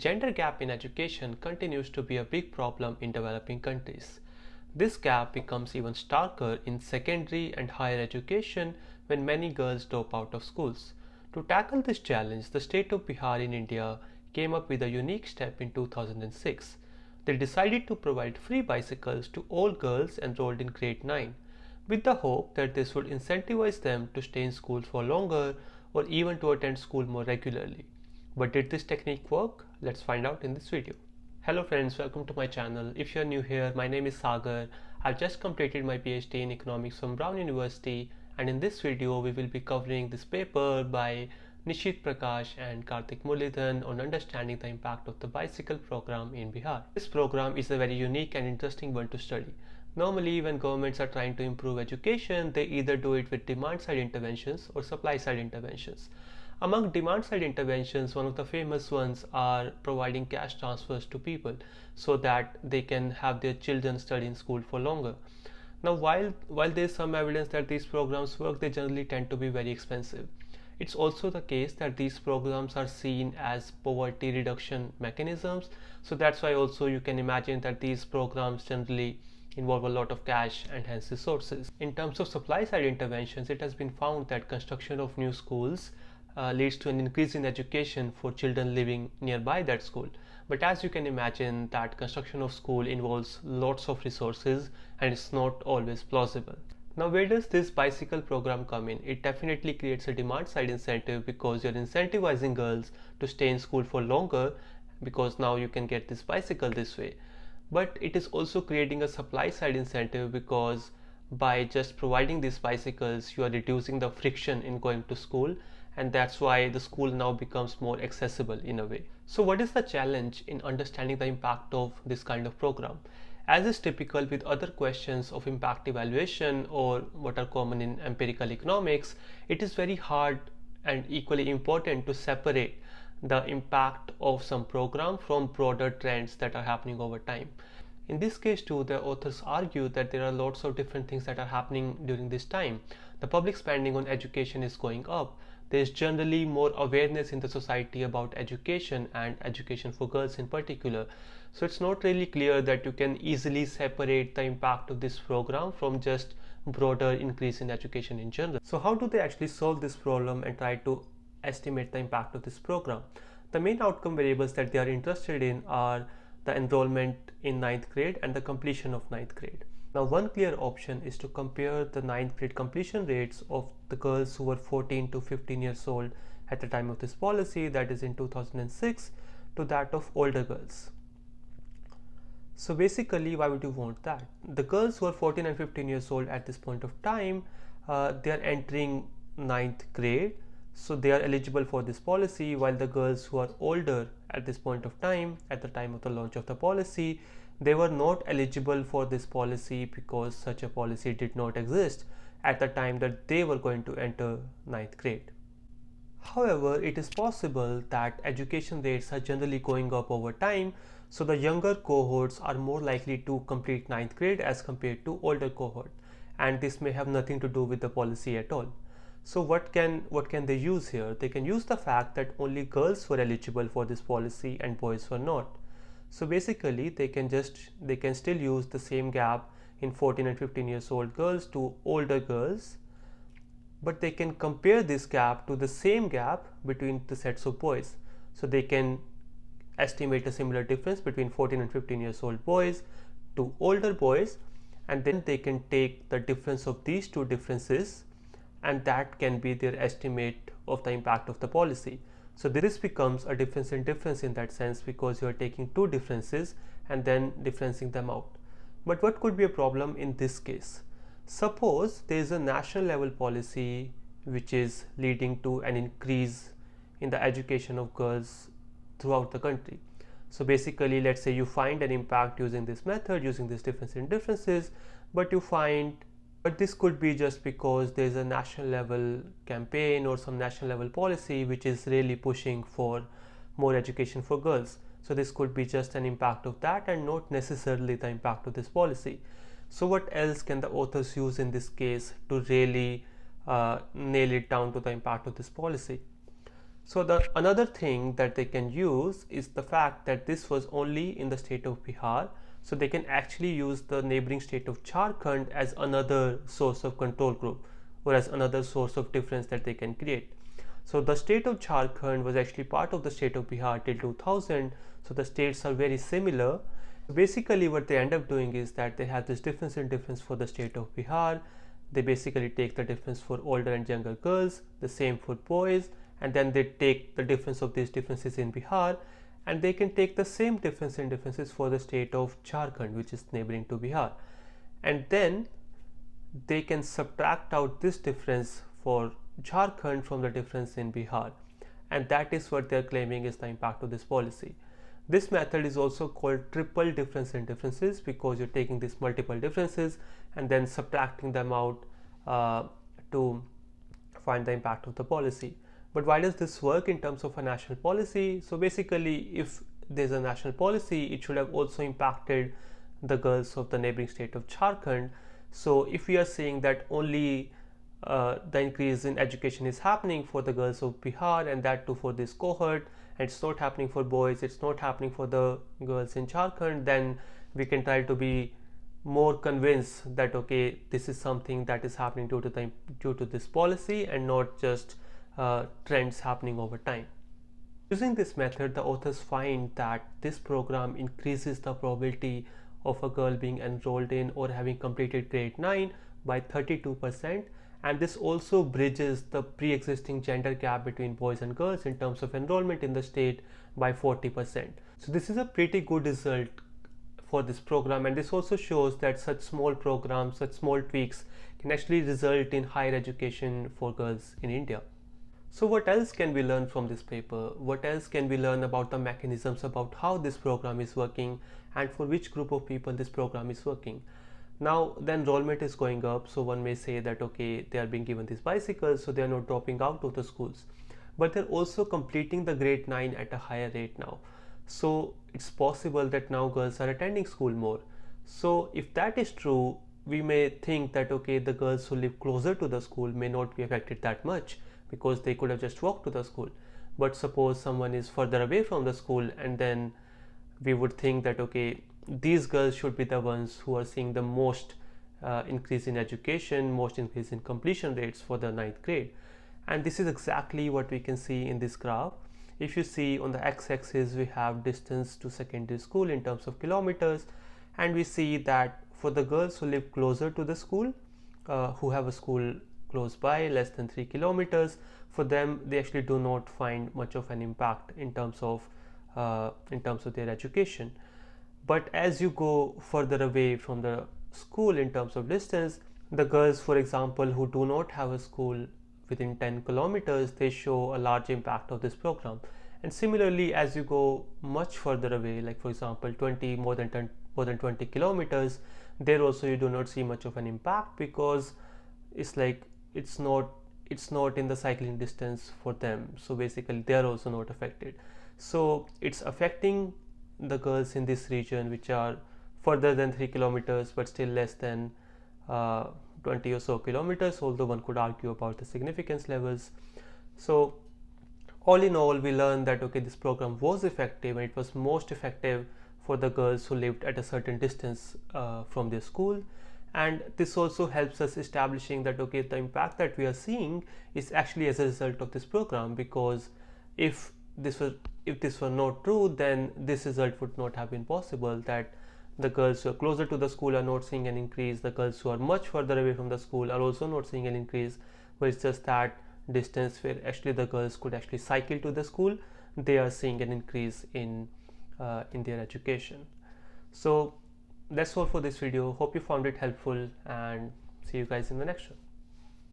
Gender gap in education continues to be a big problem in developing countries. This gap becomes even starker in secondary and higher education when many girls drop out of schools. To tackle this challenge, the state of Bihar in India came up with a unique step in 2006. They decided to provide free bicycles to all girls enrolled in grade 9, with the hope that this would incentivize them to stay in school for longer or even to attend school more regularly. But did this technique work? Let's find out in this video. Hello friends, welcome to my channel. If you're new here, my name is Sagar. I've just completed my PhD in economics from Brown University, and in this video we will be covering this paper by Nishit Prakash and Karthik Muralidharan on understanding the impact of the bicycle program in Bihar. This program is a very unique and interesting one to study. Normally, when governments are trying to improve education, they either do it with demand side interventions or supply side interventions. Among demand side interventions, one of the famous ones are providing cash transfers to people so that they can have their children study in school for longer. Now, while there is some evidence that these programs work, they generally tend to be very expensive. It's also the case that these programs are seen as poverty reduction mechanisms, so that's why also you can imagine that these programs generally involve a lot of cash and hence resources. In terms of supply side interventions, it has been found that construction of new schools leads to an increase in education for children living nearby that school. But as you can imagine, that construction of school involves lots of resources and it's not always plausible. Now, where does this bicycle program come in? It definitely creates a demand side incentive because you're incentivizing girls to stay in school for longer because now you can get this bicycle this way. But it is also creating a supply side incentive because by just providing these bicycles, you are reducing the friction in going to school, and that's why the school now becomes more accessible in a way. So what is the challenge in understanding the impact of this kind of program? As is typical with other questions of impact evaluation or what are common in empirical economics, it is very hard and equally important to separate the impact of some program from broader trends that are happening over time. In this case too, the authors argue that there are lots of different things that are happening during this time. The public spending on education is going up. There is generally more awareness in the society about education and education for girls in particular. So it's not really clear that you can easily separate the impact of this program from just broader increase in education in general. So how do they actually solve this problem and try to estimate the impact of this program? The main outcome variables that they are interested in are the enrollment in 9th grade and the completion of 9th grade. Now, one clear option is to compare the 9th grade completion rates of the girls who were 14 to 15 years old at the time of this policy, that is in 2006, to that of older girls. So basically, why would you want that? The girls who are 14 and 15 years old at this point of time, they are entering 9th grade, so they are eligible for this policy, while the girls who are older at this point of time, at the time of the launch of the policy, they were not eligible for this policy because such a policy did not exist at the time that they were going to enter 9th grade. However, it is possible that education rates are generally going up over time, so the younger cohorts are more likely to complete 9th grade as compared to older cohort, and this may have nothing to do with the policy at all. So what can they use here? They can use the fact that only girls were eligible for this policy and boys were not. So basically they can still use the same gap in 14 and 15 years old girls to older girls, but they can compare this gap to the same gap between the sets of boys. So they can estimate a similar difference between 14 and 15 years old boys to older boys, and then they can take the difference of these two differences, and that can be their estimate of the impact of the policy. So this becomes a difference in difference in that sense because you are taking two differences and then differencing them out. But what could be a problem in this case? Suppose there is a national level policy which is leading to an increase in the education of girls throughout the country. So basically, let's say you find an impact using this method, using this difference in differences, but this could be just because there is a national level campaign or some national level policy which is really pushing for more education for girls. So this could be just an impact of that and not necessarily the impact of this policy. So what else can the authors use in this case to really nail it down to the impact of this policy? So the another thing that they can use is the fact that this was only in the state of Bihar, so they can actually use the neighboring state of Jharkhand as another source of control group, or as another source of difference that they can create. So the state of Jharkhand was actually part of the state of Bihar till 2000, so the states are very similar. Basically what they end up doing is that they have this difference in difference for the state of Bihar. They basically take the difference for older and younger girls, the same for boys, and then they take the difference of these differences in Bihar, and they can take the same difference in differences for the state of Jharkhand, which is neighboring to Bihar, and then they can subtract out this difference for Jharkhand from the difference in Bihar, and that is what they are claiming is the impact of this policy. This method is also called triple difference in differences, because you're taking these multiple differences and then subtracting them out to find the impact of the policy. But why does this work in terms of a national policy? So basically, if there's a national policy, it should have also impacted the girls of the neighboring state of Jharkhand. So if we are saying that only the increase in education is happening for the girls of Bihar, and that too for this cohort, and it's not happening for boys, it's not happening for the girls in Jharkhand, then we can try to be more convinced that okay, this is something that is happening due to this policy, and not just trends happening over time. Using this method, the authors find that this program increases the probability of a girl being enrolled in or having completed grade 9 by 32%, and this also bridges the pre-existing gender gap between boys and girls in terms of enrollment in the state by 40%. So this is a pretty good result for this program, and this also shows that such small programs, such small tweaks can actually result in higher education for girls in India. So what else can we learn from this paper? What else can we learn about the mechanisms, about how this program is working, and for which group of people this program is working? Now the enrollment is going up, so one may say that okay, they are being given these bicycles, so they are not dropping out of the schools, but they're also completing the grade 9 at a higher rate now. So it's possible that now girls are attending school more. So if that is true, we may think that okay, the girls who live closer to the school may not be affected that much, because they could have just walked to the school. But suppose someone is further away from the school, and then we would think that okay, these girls should be the ones who are seeing the most increase in education, most increase in completion rates for the 9th grade. And this is exactly what we can see in this graph. If you see, on the x-axis we have distance to secondary school in terms of kilometers, and we see that for the girls who live closer to the school, who have a school close by, less than 3 kilometers, for them they actually do not find much of an impact in terms of their education. But as you go further away from the school in terms of distance, the girls, for example, who do not have a school within 10 kilometers, they show a large impact of this program. And similarly, as you go much further away, like for example more than 20 kilometers, there also you do not see much of an impact, because it's like it's not in the cycling distance for them, so basically they are also not affected. So it's affecting the girls in this region which are further than 3 kilometers but still less than 20 or so kilometers, although one could argue about the significance levels. So all in all, we learned that okay, this program was effective, and it was most effective for the girls who lived at a certain distance from their school. And this also helps us establishing that okay, the impact that we are seeing is actually as a result of this program, because if this were not true, then this result would not have been possible, that the girls who are closer to the school are not seeing an increase, the girls who are much further away from the school are also not seeing an increase, but it's just that distance where actually the girls could actually cycle to the school, they are seeing an increase in their education. So that's all for this video. Hope you found it helpful, and see you guys in the next one.